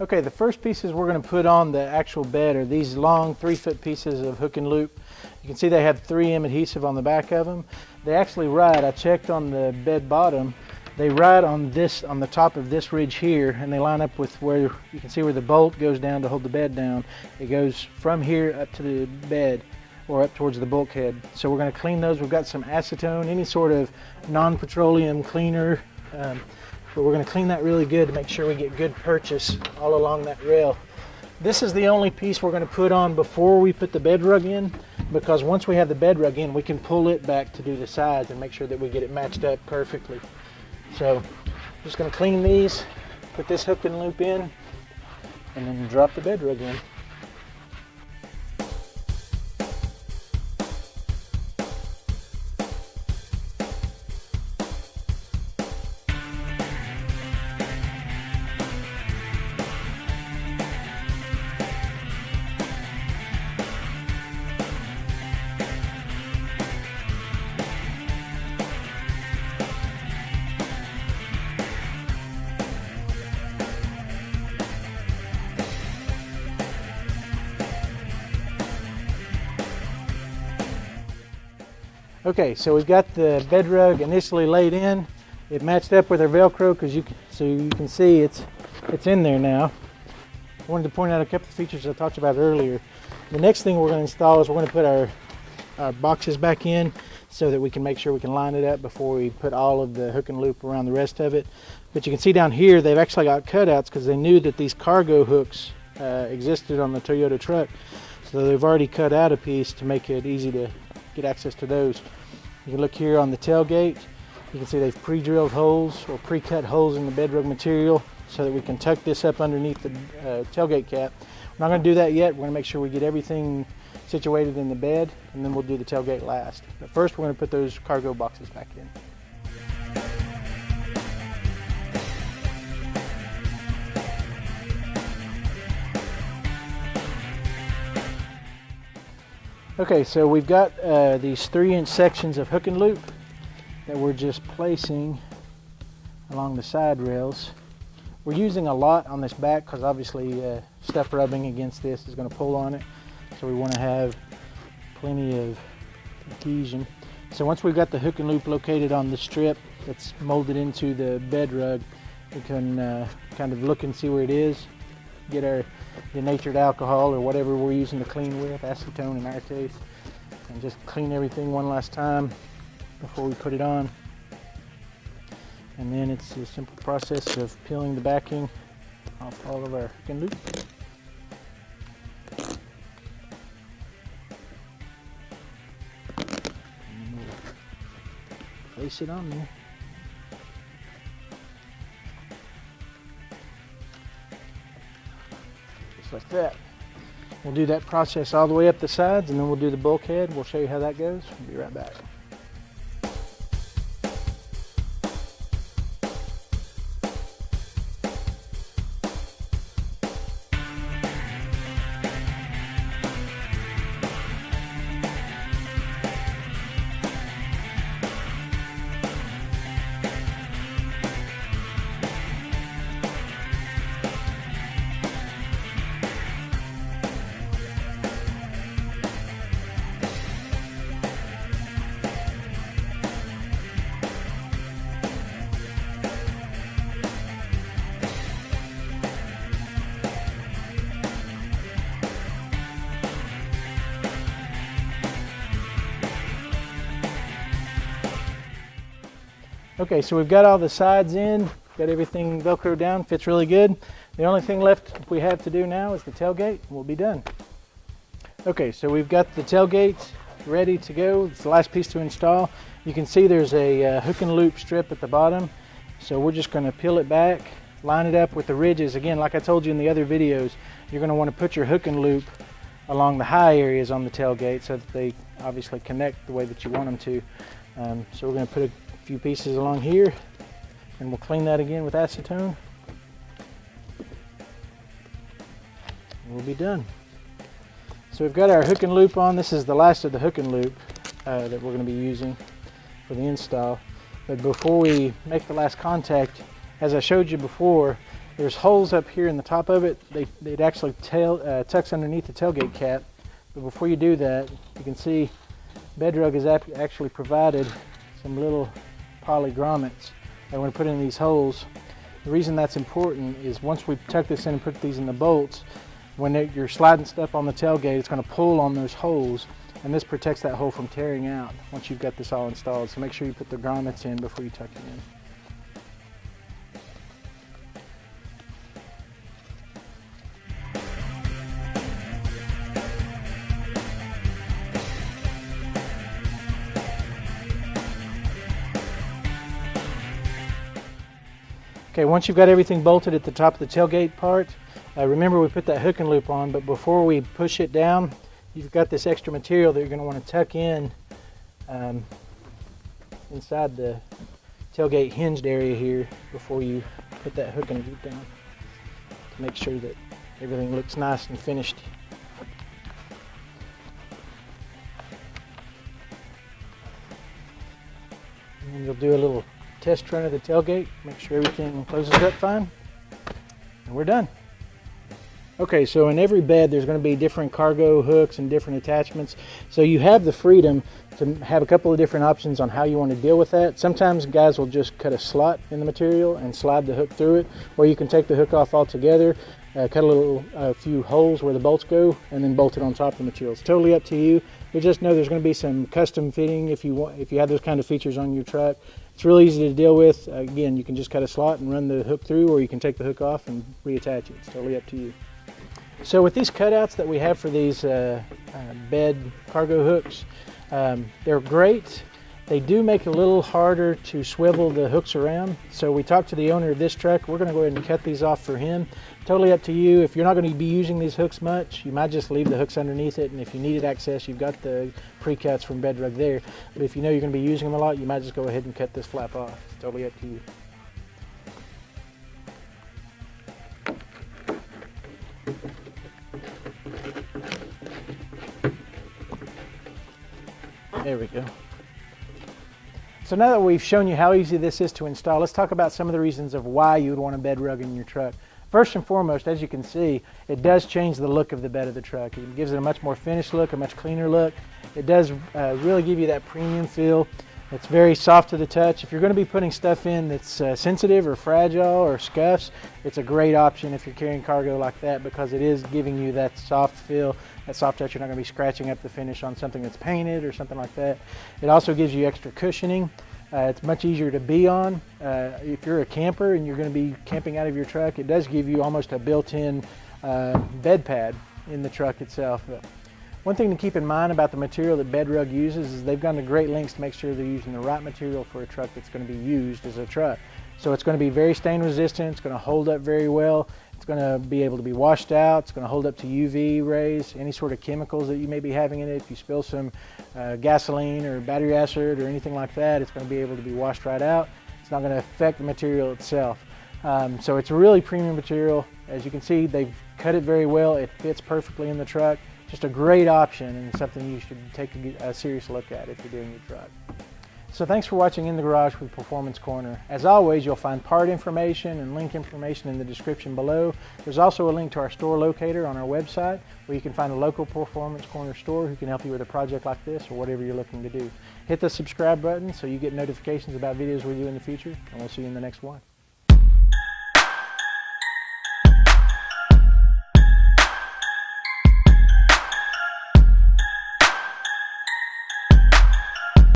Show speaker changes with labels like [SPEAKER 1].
[SPEAKER 1] Okay, the first pieces we're going to put on the actual bed are these long 3-foot pieces of hook and loop. You can see they have 3M adhesive on the back of them. They actually ride, I checked on the bed bottom, they ride on the top of this ridge here, and they line up with where you can see where the bolt goes down to hold the bed down. It goes from here up to the bed or up towards the bulkhead. So we're going to clean those. We've got some acetone, any sort of non-petroleum cleaner. But we're going to clean that really good to make sure we get good purchase all along that rail. This is the only piece we're going to put on before we put the BedRug in, because once we have the BedRug in, we can pull it back to do the sides and make sure that we get it matched up perfectly. So just going to clean these, put this hook and loop in, and then drop the BedRug in. Okay, so we've got the BedRug initially laid in. It matched up with our Velcro because you can see it's in there now. I wanted to point out a couple of features I talked about earlier. The next thing we're going to install is we're going to put our boxes back in so that we can make sure we can line it up before we put all of the hook and loop around the rest of it. But you can see down here they've actually got cutouts because they knew that these cargo hooks existed on the Toyota truck. So they've already cut out a piece to make it easy to get access to those. You can look here on the tailgate. You can see they've pre-drilled holes or pre-cut holes in the BedRug material so that we can tuck this up underneath the tailgate cap. We're not going to do that yet. We're going to make sure we get everything situated in the bed, and then we'll do the tailgate last. But first we're going to put those cargo boxes back in. Okay, so we've got these 3-inch sections of hook and loop that we're just placing along the side rails. We're using a lot on this back because obviously stuff rubbing against this is going to pull on it. So we want to have plenty of adhesion. So once we've got the hook and loop located on the strip that's molded into the BedRug, we can kind of look and see where it is, get our denatured alcohol or whatever we're using to clean with, acetone in our case, and just clean everything one last time before we put it on. And then it's a simple process of peeling the backing off all of our hook and loop. And we'll place it on there. Like that. We'll do that process all the way up the sides, and then we'll do the bulkhead. We'll show you how that goes. We'll be right back. Okay, so we've got all the sides in, got everything Velcro down, fits really good. The only thing left we have to do now is the tailgate, and we'll be done. Okay, so we've got the tailgate ready to go. It's the last piece to install. You can see there's a hook and loop strip at the bottom. So we're just going to peel it back, line it up with the ridges. Again, like I told you in the other videos, you're going to want to put your hook and loop along the high areas on the tailgate so that they obviously connect the way that you want them to. So we're going to put a few pieces along here, and we'll clean that again with acetone. We'll be done. So we've got our hook and loop on. This is the last of the hook and loop that we're going to be using for the install. But before we make the last contact, as I showed you before, There's holes up here in the top of it. It actually tucks underneath the tailgate cap. But before you do that, you can see BedRug has actually provided some little poly grommets that we're going to put in these holes. The reason that's important is once we tuck this in and put these in the bolts, when you're sliding stuff on the tailgate, it's going to pull on those holes, and this protects that hole from tearing out once you've got this all installed. So make sure you put the grommets in before you tuck it in. Okay, once you've got everything bolted at the top of the tailgate part, remember we put that hook and loop on, but before we push it down, you've got this extra material that you're going to want to tuck in inside the tailgate hinged area here before you put that hook and loop down to make sure that everything looks nice and finished. And you'll do a little test run of the tailgate, make sure everything closes up fine, and we're done. Okay, so in every bed there's going to be different cargo hooks and different attachments, so you have the freedom to have a couple of different options on how you want to deal with that. Sometimes guys will just cut a slot in the material and slide the hook through it, or you can take the hook off altogether, cut a few holes where the bolts go, and then bolt it on top of the material. It's totally up to you, but just know there's going to be some custom fitting if you have those kind of features on your truck. It's really easy to deal with. Again, you can just cut a slot and run the hook through, or you can take the hook off and reattach it. It's totally up to you. So with these cutouts that we have for these bed cargo hooks, they're great. They do make it a little harder to swivel the hooks around. So we talked to the owner of this truck. We're going to go ahead and cut these off for him. Totally up to you. If you're not going to be using these hooks much, you might just leave the hooks underneath it. And if you needed access, you've got the pre-cuts from BedRug there. But if you know you're going to be using them a lot, you might just go ahead and cut this flap off. It's totally up to you. There we go. So now that we've shown you how easy this is to install, let's talk about some of the reasons of why you would want a BedRug in your truck. First and foremost, as you can see, it does change the look of the bed of the truck. It gives it a much more finished look, a much cleaner look. It does really give you that premium feel. It's very soft to the touch. If you're going to be putting stuff in that's sensitive or fragile or scuffs, it's a great option if you're carrying cargo like that, because it is giving you that soft feel, that soft touch. You're not going to be scratching up the finish on something that's painted or something like that. It also gives you extra cushioning. It's much easier to be on. If you're a camper and you're going to be camping out of your truck, it does give you almost a built-in bed pad in the truck itself. One thing to keep in mind about the material that BedRug uses is they've gone to great lengths to make sure they're using the right material for a truck that's going to be used as a truck. So it's going to be very stain resistant, it's going to hold up very well, it's going to be able to be washed out, it's going to hold up to UV rays, any sort of chemicals that you may be having in it. If you spill some gasoline or battery acid or anything like that, it's going to be able to be washed right out. It's not going to affect the material itself. So it's a really premium material. As you can see, they've cut it very well. It fits perfectly in the truck. Just a great option and something you should take a serious look at if you're doing your truck. So thanks for watching In the Garage with Performance Corner. As always, you'll find part information and link information in the description below. There's also a link to our store locator on our website where you can find a local Performance Corner store who can help you with a project like this or whatever you're looking to do. Hit the subscribe button so you get notifications about videos we do in the future, and we'll see you in the next one.